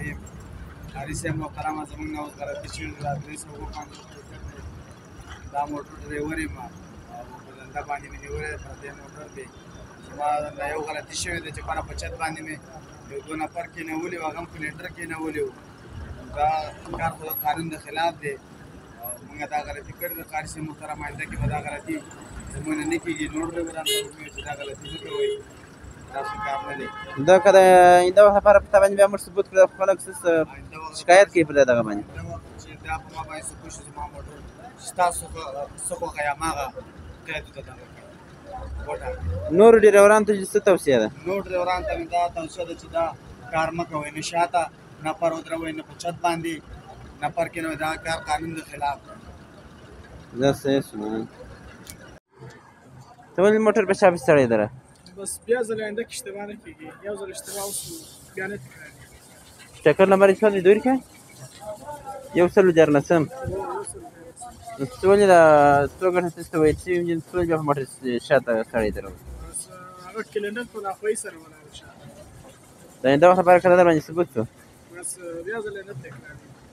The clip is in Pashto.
الرحیم حارث صاحب محترمه زموږ نه اوس غلطي شوې ده 350 دا موټر ډرایور یم او په دنده باندې مې نیولی دی پردی موټر دی زما نه یو غلطي شوې ده چې بره په چت باندې مې یو 2 نفر کېنولي وو هغه هم پلینډر کېنولي وو دا کار خو د قانون د خلاف دی او موږ دا غلطي کړې ده قاري صاحب محترم آینده کې به دا غلطي زموږ نه نه کېږي نور ډرایوران ته وکړو چې دا غلطي نه کوئ داسې کار نه دی دا که د آینده وخت لپاره په تا باندې بیا موږ ثبوت کړو خلک شکایت کوي پر دغه باندې چې دا په ما باندې ثبوت شي زما موټر چې ستاسو څه خوښه یم هغه قیدو ته دغه کړئ وټاکئ نورو ډریورانو ته څه توصیه ده نور ډریورانو ته مې دا توصیه ده چې دا کار مه کوئ نه شاته نفر ودروئ نه په چت باندې نفر کېنوئ دا کار قانون د خلاف دی دا صحیح شو ته ولې موټر په چا پسې تړی دره بس بیا ځل آینده کې اشتباه نه کېږي یو ځل اشتباه وشو بیا نه تکرارېږي ټکر نمبر یې څومره دوی کې 149 نو ته ولې دا څو ګټه تاسو وایي چې انجن څو بیا په موټر شاته تړی دره بس هغه کلینډر په لاخوایي سره ولاړ شه د آینده وخت لپاره که دا در باندې ثبوت شو بس بیا ځل نه تکرارېږي